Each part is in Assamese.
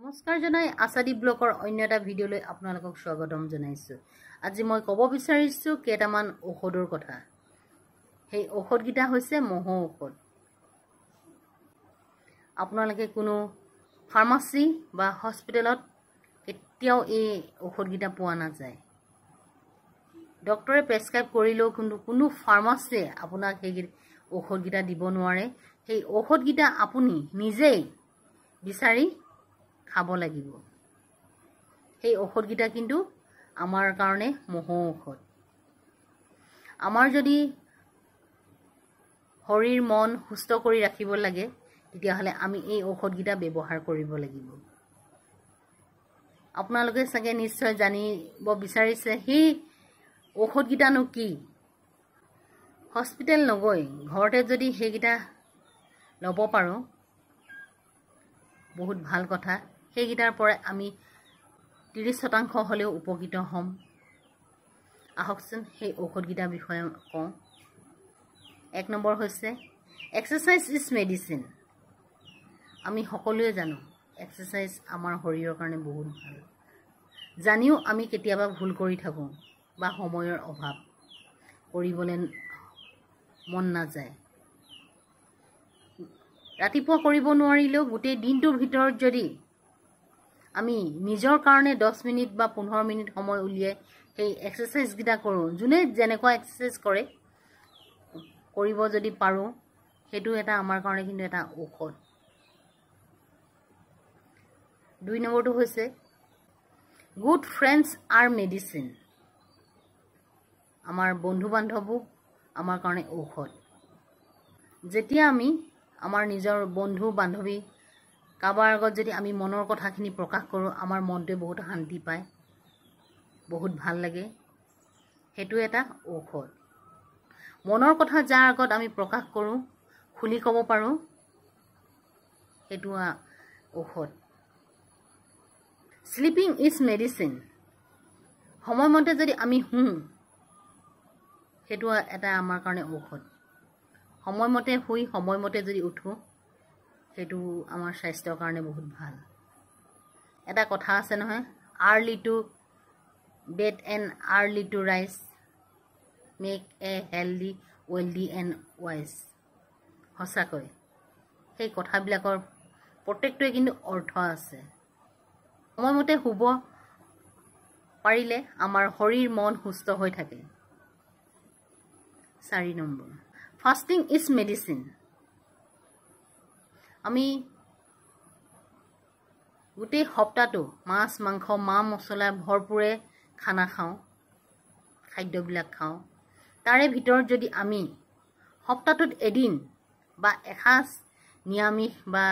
নমস্কাৰ জনাই আসাদি ব্লকৰ অন্য এটা ভিডিঅ'লৈ আপোনালোকক স্বাগতম জনাইছোঁ। আজি মই ক'ব বিচাৰিছোঁ কেইটামান ঔষধৰ কথা। সেই ঔষধকেইটা হৈছে মহৰ ঔষধ। আপোনালোকে কোনো ফাৰ্মাচী বা হস্পিটেলত কেতিয়াও এই ঔষধকেইটা পোৱা নাযায়। ডক্টৰে প্ৰেছক্ৰাইব কৰিলেও কিন্তু কোনো ফাৰ্মাচীয়ে আপোনাক সেই ঔষধকেইটা দিব নোৱাৰে। সেই ঔষধকেইটা আপুনি নিজেই বিচাৰি খাব লাগিব। সেই ঔষধকেইটা কিন্তু আমাৰ কাৰণে মহৰ ঔষধ। আমাৰ যদি শৰীৰ মন সুস্থ কৰি ৰাখিব লাগে তেতিয়াহ'লে আমি এই ঔষধকেইটা ব্যৱহাৰ কৰিব লাগিব। আপোনালোকে চাগে নিশ্চয় জানিব বিচাৰিছে সেই ঔষধকেইটানো কি। হস্পিটেল নগৈ ঘৰতে যদি সেইকেইটা ল'ব পাৰোঁ বহুত ভাল কথা। সেইকেইটাৰ পৰা আমি 30% হ'লেও উপকৃত হ'ম। আহকচোন সেই ঔষধকেইটাৰ বিষয়ে কওঁ। 1 নম্বৰ হৈছে এক্সাৰচাইজ ইজ মেডিচিন। আমি সকলোৱে জানো এক্সাৰচাইজ আমাৰ শৰীৰৰ কাৰণে বহুত ভাল। জানিও আমি কেতিয়াবা ভুল কৰি থাকোঁ বা সময়ৰ অভাৱ, কৰিবলৈ মন নাযায়। ৰাতিপুৱা কৰিব নোৱাৰিলেও গোটেই দিনটোৰ ভিতৰত যদি আমি নিজৰ কাৰণে 10 মিনিট বা 15 মিনিট সময় উলিয়াই সেই এক্সাৰচাইজকেইটা কৰোঁ, যোনে যেনেকুৱা এক্সাৰচাইজ কৰে কৰিব যদি পাৰোঁ, সেইটো এটা আমাৰ কাৰণে কিন্তু এটা ঔষধ। 2 নম্বৰটো হৈছে গুড ফ্ৰেণ্ডছ আৰ মেডিচিন। আমাৰ বন্ধু বান্ধৱো আমাৰ কাৰণে ঔষধ। যেতিয়া আমি আমাৰ নিজৰ বন্ধু বান্ধৱী কাৰোবাৰ আগত যদি আমি মনৰ কথাখিনি প্ৰকাশ কৰোঁ, আমাৰ মনটোৱে বহুত শান্তি পায়, বহুত ভাল লাগে। সেইটো এটা ঔষধ। মনৰ কথা যাৰ আগত আমি প্ৰকাশ কৰোঁ, খুলি ক'ব পাৰোঁ, সেইটো ঔষধ। Sleeping is medicine. সময়মতে যদি আমি শুওঁ, সেইটো এটা আমাৰ কাৰণে ঔষধ। সময়মতে শুই সময়মতে যদি উঠোঁ, সেইটো আমাৰ স্বাস্থ্যৰ কাৰণে বহুত ভাল। এটা কথা আছে নহয়, early to bed and early to rise make a healthy wealthy and wise. সঁচাকৈ সেই কথাবিলাকৰ প্ৰত্যেকটোৱে কিন্তু অৰ্থ আছে। সময়মতে শুব পাৰিলে আমাৰ শৰীৰ মন সুস্থ হৈ থাকে। 4 নম্বৰ ফাষ্টিং ইজ মেডিচিন। আমি গোটেই সপ্তাহটো মাছ মাংস মা মছলা ভৰপূৰে খানা খাওঁ, খাদ্যবিলাক খাওঁ। তাৰে ভিতৰত যদি আমি সপ্তাহটোত এদিন বা এসাঁজ নিৰামিষ বা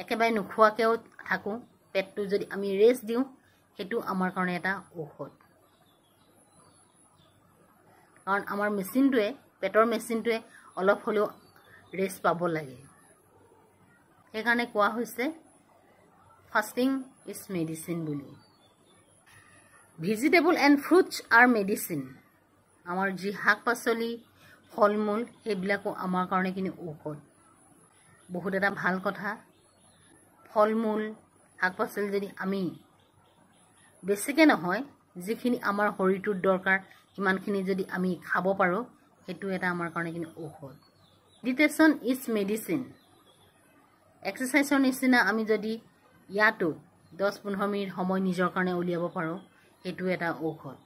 একেবাৰে নোখোৱাকৈও থাকোঁ, পেটটো যদি আমি ৰেষ্ট দিওঁ, সেইটো আমাৰ কাৰণে এটা ঔষধ। কাৰণ আমাৰ মেচিনটোৱে, পেটৰ মেচিনটোৱে অলপ হ'লেও ৰেষ্ট পাব লাগে। সেইকাৰণে কোৱা হৈছে ফাষ্টিং ইজ মেডিচিন বুলি। Vegetable and fruits R medicine. আমাৰ যি শাক পাচলি ফল মূল সেইবিলাকো আমাৰ কাৰণে কিন্তু ঔষধ। বহুত এটা ভাল কথা। ফল মূল শাক পাচলি যদি আমি বেছিকৈ নহয়, যিখিনি আমাৰ শৰীৰটোৰ দৰকাৰ সিমানখিনি যদি আমি খাব পাৰোঁ, সেইটো এটা আমাৰ কাৰণে কিন্তু ঔষধ। Meditation is medicine. এক্সাৰচাইজৰ নিচিনা আমি যদি ইয়াতো 10-15 মিনিট সময় নিজৰ কাৰণে উলিয়াব পাৰোঁ, সেইটো এটা ঔষধ।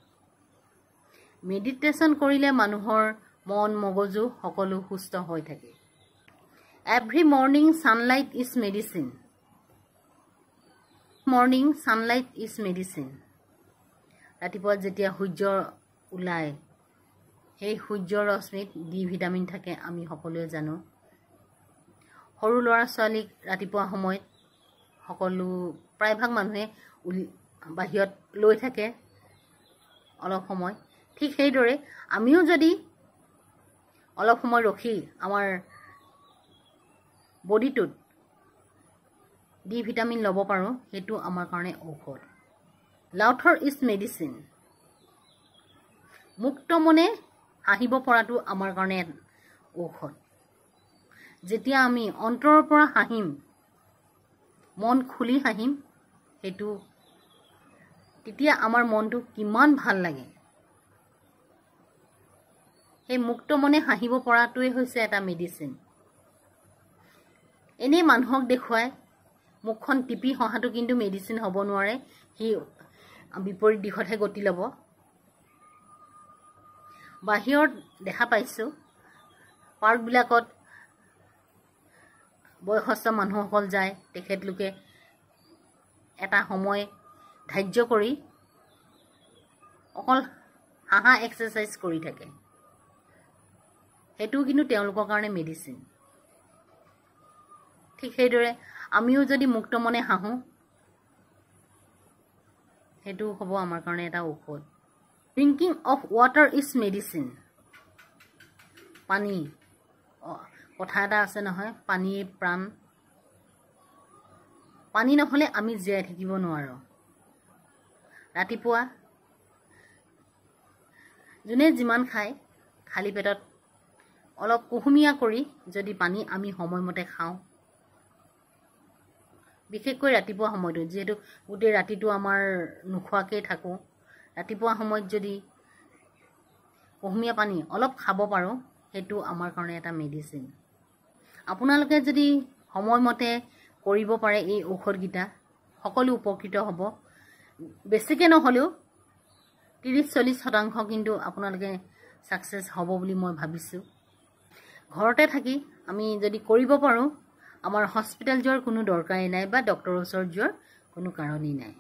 মেডিটেশ্যন কৰিলে মানুহৰ মন মগজু সকলো সুস্থ হৈ থাকে। Every morning sunlight is medicine. Morning sunlight is medicine. ৰাতিপুৱা যেতিয়া সূৰ্য ওলায়, সেই সূৰ্যৰ ৰশ্মিত ডি ভিটামিন থাকে, আমি সকলোৱে জানো। সৰু ল'ৰা ছোৱালীক ৰাতিপুৱা সময়ত সকলো প্ৰায়ভাগ মানুহে বাহিৰত লৈ থাকে অলপ সময়। ঠিক সেইদৰে আমিও যদি অলপ সময় ৰখি আমাৰ বডিটোত ডি ভিটামিন ল'ব পাৰোঁ, সেইটো আমাৰ কাৰণে ঔষধ। লাউথাৰ ইজ মেডিচিন। মুক্ত মনে হাঁহিব পৰাটো আমাৰ কাৰণে ঔষধ। যেতিয়া আমি অন্তৰৰ পৰা হাঁহিম, মন খুলি হাঁহিম, সেইটো তেতিয়া আমাৰ মনটো কিমান ভাল লাগে। সেই মুক্ত মনে হাঁহিব পৰাটোৱে হৈছে এটা মেডিচিন। এনেই মানুহক দেখুৱাই মুখখন টিপি হহাটো কিন্তু মেডিচিন হ'ব নোৱাৰে, সি বিপৰীত দিশতহে গতি ল'ব। বাহিৰত দেখা পাইছোঁ পাৰ্কবিলাকত বয়সস্থ মানুহসকল যায়, তেখেতলোকে এটা সময় ধাৰ্য কৰি অকল হাঁহা এক্সাৰচাইজ কৰি থাকে। সেইটোও কিন্তু তেওঁলোকৰ কাৰণে মেডিচিন। ঠিক সেইদৰে আমিও যদি মুক্ত মনে হাঁহোঁ, সেইটো হ'ব আমাৰ কাৰণে এটা ঔষধ। Drinking of water is medicine. পানী, কথা এটা আছে নহয়, পানীৰ প্ৰাণ। পানী নহ'লে আমি জীয়াই থাকিব নোৱাৰোঁ। ৰাতিপুৱা যোনে যিমান খায়, খালী পেটত অলপ কুহুমীয়া কৰি যদি পানী আমি সময়মতে খাওঁ, বিশেষকৈ ৰাতিপুৱা সময়টো, যিহেতু গোটেই ৰাতিটো আমাৰ নোখোৱাকৈ থাকোঁ, ৰাতিপুৱা সময়ত যদি কুহুমীয়া পানী অলপ খাব পাৰোঁ, সেইটো আমাৰ কাৰণে এটা মেডিচিন। আপোনালোকে যদি সময়মতে কৰিব পাৰে এই ঔষধকেইটা, সকলো উপকৃত হ'ব। বেছিকৈ নহ'লেও 30-40% কিন্তু আপোনালোকে ছাকচেছ হ'ব বুলি মই ভাবিছোঁ। ঘৰতে থাকি আমি যদি কৰিব পাৰোঁ, আমাৰ হস্পিটেল যোৱাৰ কোনো দৰকাৰেই নাই বা ডক্টৰৰ ওচৰত যোৱাৰ কোনো কাৰণেই নাই।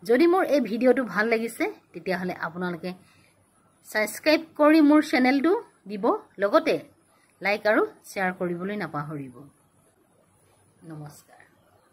যদি মোৰ এই ভিডিঅ'টো ভাল লাগিছে, তেতিয়াহ'লে আপোনালোকে ছাবস্ক্ৰাইব কৰি মোৰ চেনেলটো দিব, লগতে লাইক আৰু শ্বেয়াৰ কৰিবলৈ নাপাহৰিব। নমস্কাৰ।